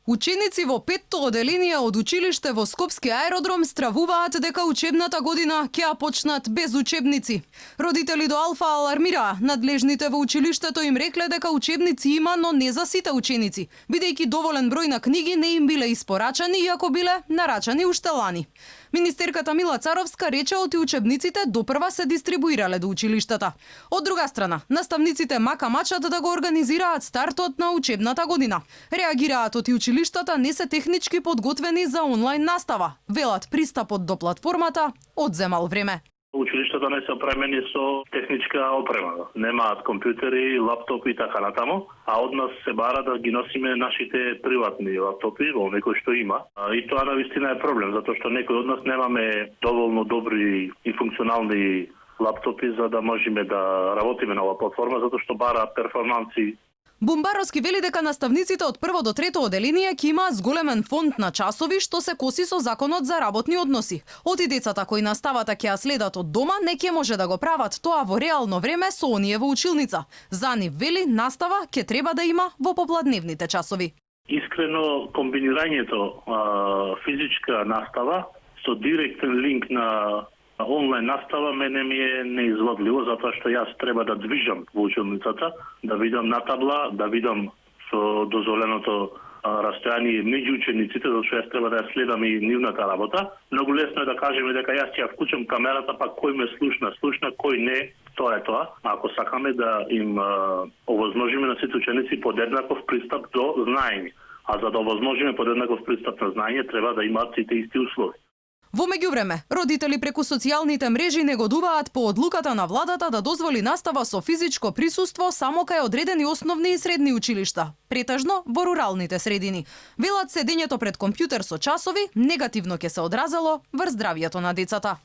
Ученици во 5-то оделение од училиште во Скопски аеродром стравуваат дека учебната година ќе ја почнат без учебници. Родители до Алфа алармираа, надлежните во училиштето им рекле дека учебници има, но не за сите ученици, бидејќи доволен број на книги не им биле испорачани, иако биле нарачани уште лани. Министерката Мила Царовска рече оти учебниците допрва се дистрибуирале до училиштата. Од друга страна, наставниците мака мачат да го организираат стартот на учебната година. Реагираат оти училиштата не се технички подготвени за онлайн настава. Велат пристапот до платформата одземал време. Училиштата не се опремени со техничка опрема. Немаат компјутери, лаптопи и така натаму, а од нас се бара да ги носиме нашите приватни лаптопи, во некој што има. И тоа навистина е проблем, затоа што некој од нас немаме доволно добри и функционални лаптопи за да можеме да работиме на оваа платформа, затоа што бара перформанси. Бумбаровски вели дека наставниците од 1 до 3 оделение ќе имаат зголемен фонд на часови што се коси со законот за работни односи. Оти децата кои наставата ќе ја следат од дома не ќе може да го прават тоа во реално време со оние во училница. За нив вели настава ќе треба да има во попладневните часови. Искрено комбинирањето физичка настава со директен линк на онлайн настава мене ми е неизгодливо, затоа што јас треба да движам во училницата, да видам на табла, да видам со дозволеното растојание меѓу учениците, зашто јас треба да ја следам и нивната работа. Многу лесно е да кажеме дека јас ќе ја вклучам камерата, па кој ме слушна, кој не, тоа е тоа. Ако сакаме да им овозможиме на сите ученици подеднаков пристап до знаење, а за да овозможиме подеднаков пристап на знаење, треба да имаат сите исти услови. Во меѓувреме, родители преку социјалните мрежи негодуваат по одлуката на владата да дозволи настава со физичко присуство само кај одредени основни и средни училишта, претежно во руралните средини. Велат седењето пред компјутер со часови негативно ќе се одразело врз здравјето на децата.